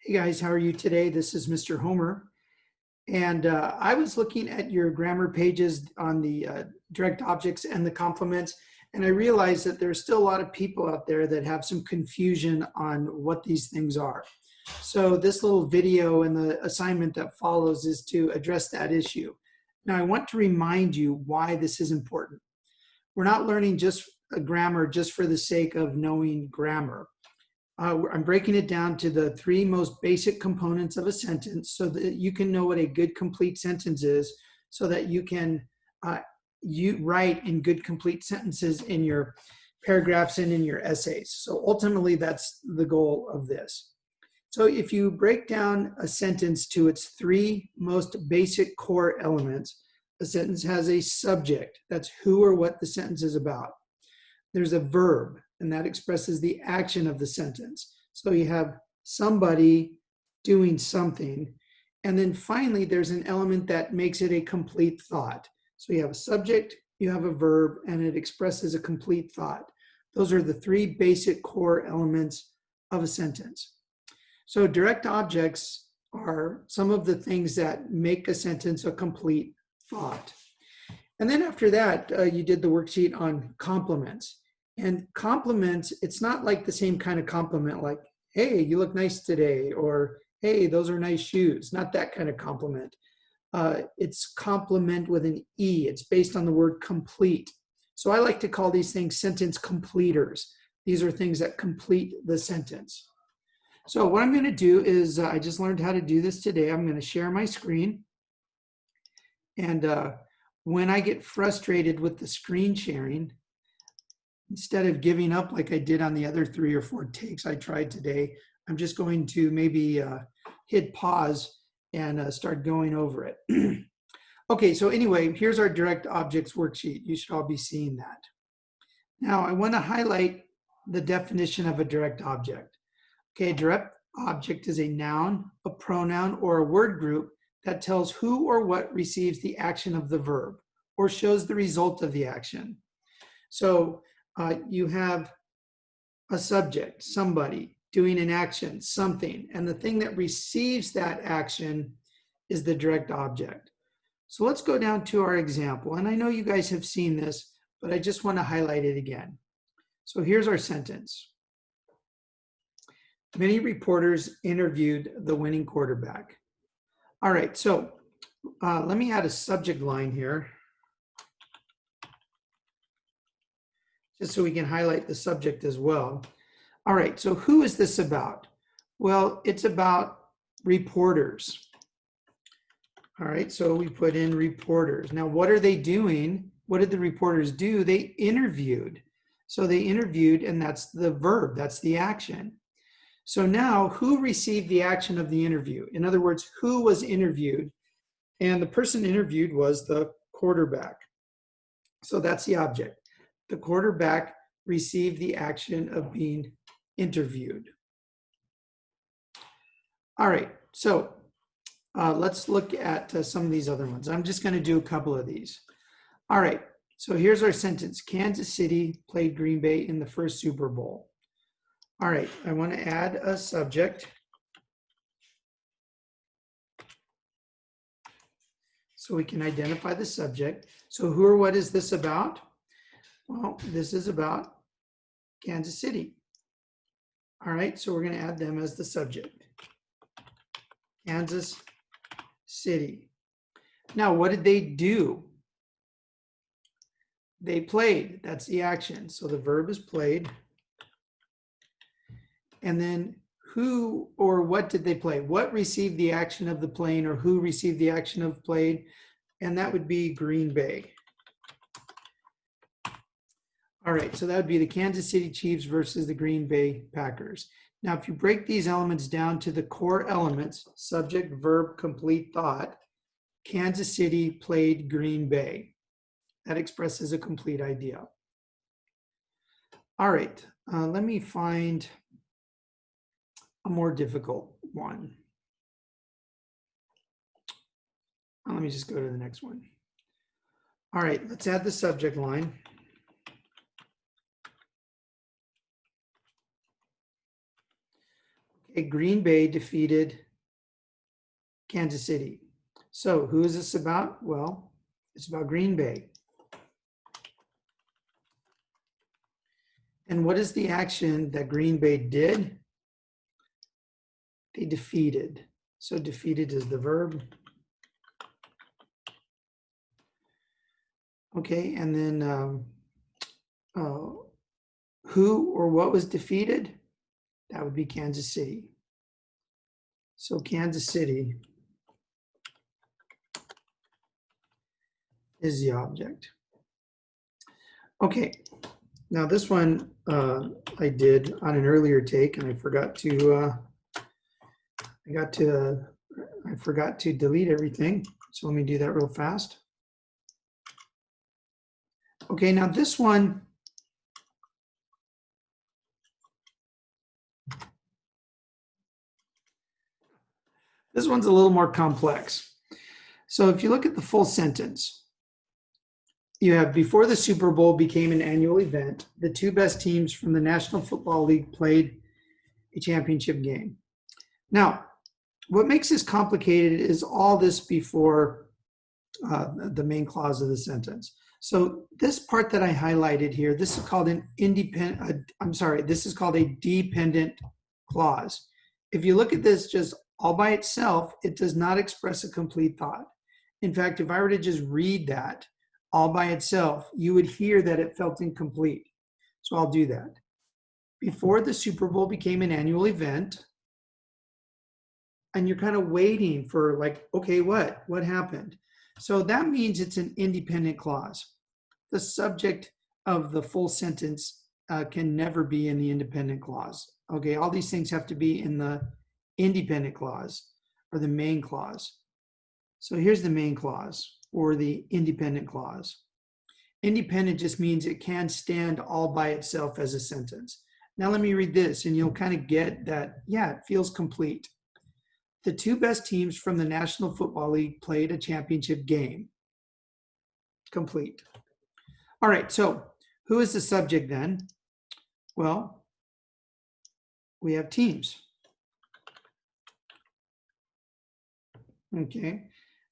Hey guys, how are you today? This is Mr. Homer. And I was looking at your grammar pages on the direct objects and the complements, and I realized that there's still a lot of people out there that have some confusion on what these things are. So this little video and the assignment that follows is to address that issue. Now, I want to remind you why this is important. We're not learning just grammar just for the sake of knowing grammar. I'm breaking it down to the three most basic components of a sentence so that you can know what a good complete sentence is, so that you can write in good complete sentences in your paragraphs and in your essays. So ultimately, that's the goal of this. So if you break down a sentence to its three most basic core elements, a sentence has a subject. That's who or what the sentence is about. There's a verb, and that expresses the action of the sentence. So you have somebody doing something. And then finally, there's an element that makes it a complete thought. So you have a subject, you have a verb, and it expresses a complete thought. Those are the three basic core elements of a sentence. So direct objects are some of the things that make a sentence a complete thought. And then after that, you did the worksheet on complements. And compliments, it's not like the same kind of compliment like, hey, you look nice today, or hey, those are nice shoes. Not that kind of compliment. It's compliment with an E. It's based on the word complete. So I like to call these things sentence completers. These are things that complete the sentence. So what I'm going to do is, I just learned how to do this today. I'm going to share my screen. And when I get frustrated with the screen sharing, instead of giving up like I did on the other 3 or 4 takes I tried today, I'm just going to maybe hit pause and start going over it. Okay, so anyway, here's our direct objects worksheet. You should all be seeing that. Now, I want to highlight the definition of a direct object. Okay, a direct object is a noun, a pronoun, or a word group that tells who or what receives the action of the verb or shows the result of the action. So you have a subject, somebody, doing an action, something, and the thing that receives that action is the direct object. So let's go down to our example. And I know you guys have seen this, but I just want to highlight it again. So here's our sentence. Many reporters interviewed the winning quarterback. All right, so let me add a subject line here, just so we can highlight the subject as well. All right, so who is this about? Well, it's about reporters. All right, so we put in reporters. Now, what are they doing? What did the reporters do? They interviewed. So they interviewed, and that's the verb, that's the action. So now, who received the action of the interview? In other words, who was interviewed? And the person interviewed was the quarterback. So that's the object. The quarterback received the action of being interviewed. All right, so let's look at some of these other ones. I'm just going to do a couple of these. All right, so here's our sentence. Kansas City played Green Bay in the first Super Bowl. All right, I want to add a subject. So we can identify the subject. So who or what is this about? Well, this is about Kansas City. All right, so we're going to add them as the subject. Kansas City. Now, what did they do? They played. That's the action. So the verb is played. And then who or what did they play? What received the action of the playing, or who received the action of played? And that would be Green Bay. All right, so that would be the Kansas City Chiefs versus the Green Bay Packers. Now, if you break these elements down to the core elements, subject, verb, complete thought, Kansas City played Green Bay. That expresses a complete idea. All right, let me find a more difficult one. Let me just go to the next one. All right, let's add the subject line. Okay, Green Bay defeated Kansas City. So who is this about? Well, it's about Green Bay. And what is the action that Green Bay did? They defeated. So defeated is the verb. Okay, and then who or what was defeated? That would be Kansas City. So Kansas City is the object. Okay, now this one I did on an earlier take, and I forgot to delete everything. So let me do that real fast. Okay, now this one's a little more complex. So if you look at the full sentence, you have before the Super Bowl became an annual event, the two best teams from the National Football League played a championship game. Now, what makes this complicated is all this before the main clause of the sentence. So this part that I highlighted here, this is called an this is called a dependent clause. If you look at this just all by itself, it does not express a complete thought. In fact, if I were to just read that all by itself, you would hear that it felt incomplete. So I'll do that. Before the Super Bowl became an annual event, and you're kind of waiting for like, okay, what happened? So that means it's an independent clause. The subject of the full sentence can never be in the independent clause. Okay, all these things have to be in the independent clause or the main clause. So here's the main clause or the independent clause. Independent just means it can stand all by itself as a sentence. Now let me read this and you'll kind of get that, yeah, it feels complete. The two best teams from the National Football League played a championship game. Complete. All right, so who is the subject then? Well, we have teams. Okay.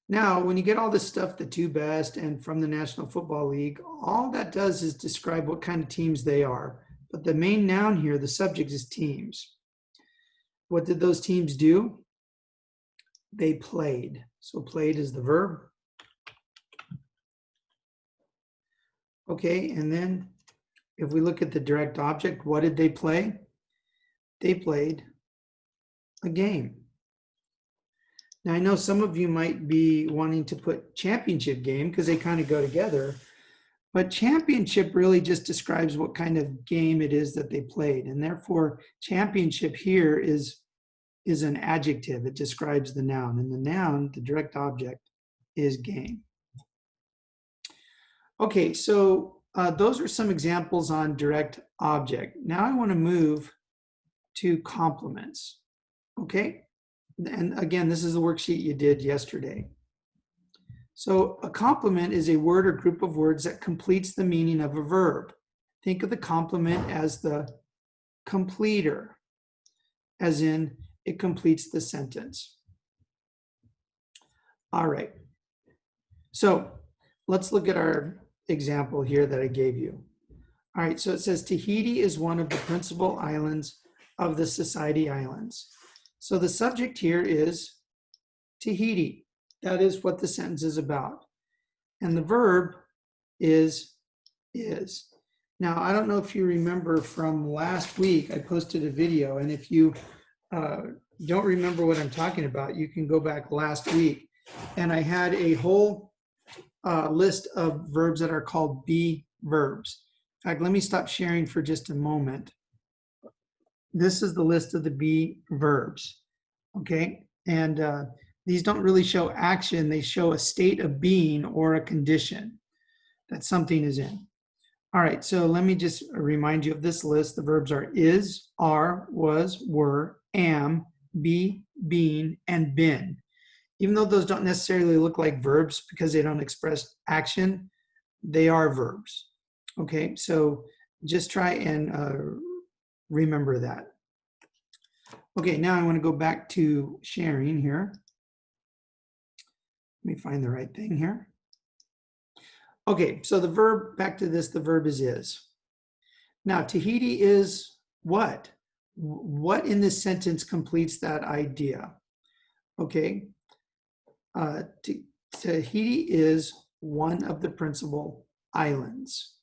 Now, when you get all this stuff, the two best and from the National Football League, all that does is describe what kind of teams they are. But the main noun here, the subject, is teams. What did those teams do? They played. So played is the verb. Okay, and then if we look at the direct object, what did they play? They played a game. Now, I know some of you might be wanting to put championship game because they kind of go together, but championship really just describes what kind of game it is that they played. And therefore, championship here is an adjective. It describes the noun. And the noun, the direct object, is game. Okay, so those are some examples on direct object. Now I want to move to complements. Okay, and again, this is the worksheet you did yesterday. So a complement is a word or group of words that completes the meaning of a verb. Think of the complement as the completer, as in it completes the sentence. All right, so let's look at our example here that I gave you. All right, so it says Tahiti is one of the principal islands of the Society Islands. So the subject here is Tahiti. That is what the sentence is about. And the verb is. Now, I don't know if you remember from last week, I posted a video, and if you don't remember what I'm talking about, you can go back last week. And I had a whole list of verbs that are called be verbs. In fact, let me stop sharing for just a moment. This is the list of the be verbs, okay? And these don't really show action, they show a state of being or a condition that something is in. All right, so let me just remind you of this list. The verbs are is, are, was, were, am, be, being, and been. Even though those don't necessarily look like verbs because they don't express action, they are verbs. Okay, so just try and remember that. Okay, now I want to go back to sharing here. Let me find the right thing here. Okay, so the verb, back to this, the verb is. Now, Tahiti is what? What in this sentence completes that idea? Okay, Tahiti is one of the principal islands.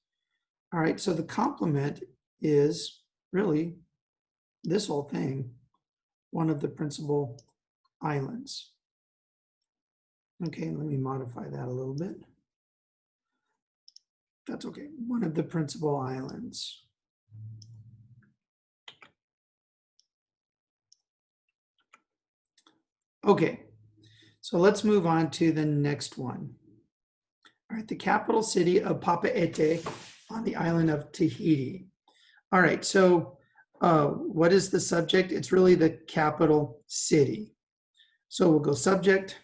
All right, so the complement is really this whole thing, one of the principal islands. Okay, let me modify that a little bit. That's okay, one of the principal islands. Okay, so let's move on to the next one. All right, the capital city of Papeete on the island of Tahiti. All right, so what is the subject? It's really the capital city. So we'll go subject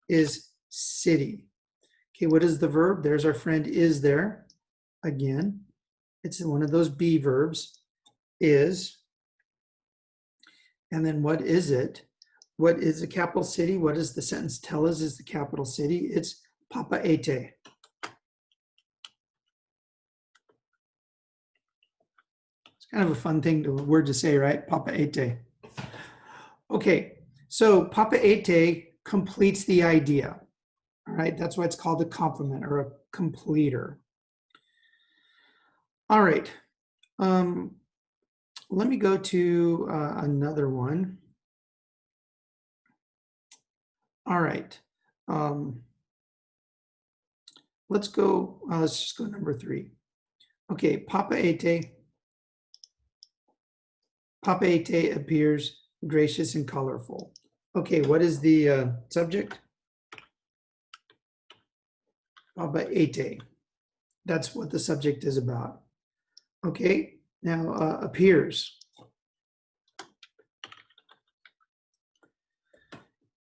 is city. Okay, what is the verb? There's our friend is there. Again, it's one of those be verbs, is. And then what is it? What is the capital city? What does the sentence tell us is the capital city? It's Papeete. It's kind of a fun word to say, right? Papeete. Okay, so Papeete completes the idea. All right, that's why it's called a complement or a completer. All right, let me go to another one. All right, let's just go number 3. Okay, Papeete appears gracious and colorful. Okay, what is the subject? Papeete. That's what the subject is about. Okay, now appears.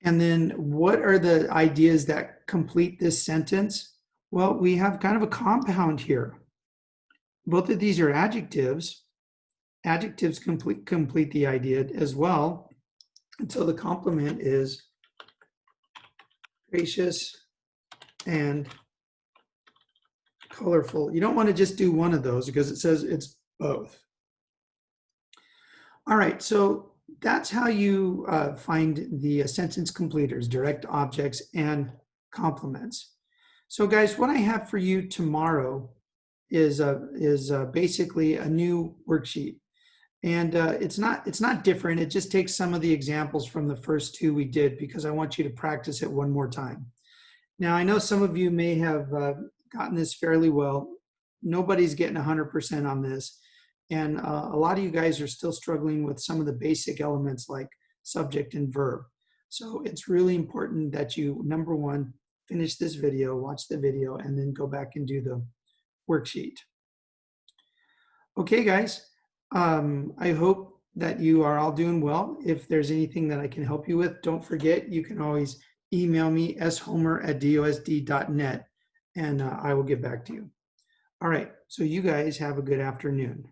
And then what are the ideas that complete this sentence? Well, we have kind of a compound here. Both of these are adjectives. Adjectives complete the idea as well. And so the complement is gracious and colorful. You don't want to just do one of those because it says it's both. All right, so that's how you find the sentence completers, direct objects and complements. So guys, what I have for you tomorrow is basically a new worksheet. And it's not different. It just takes some of the examples from the first 2 we did because I want you to practice it one more time. Now, I know some of you may have gotten this fairly well. Nobody's getting 100% on this. And a lot of you guys are still struggling with some of the basic elements like subject and verb. So it's really important that you, number 1, finish this video, watch the video, and then go back and do the worksheet. Okay, guys. I hope that you are all doing well. If there's anything that I can help you with, don't forget, you can always email me, shomer@dosd.net, and I will get back to you. All right, so you guys have a good afternoon.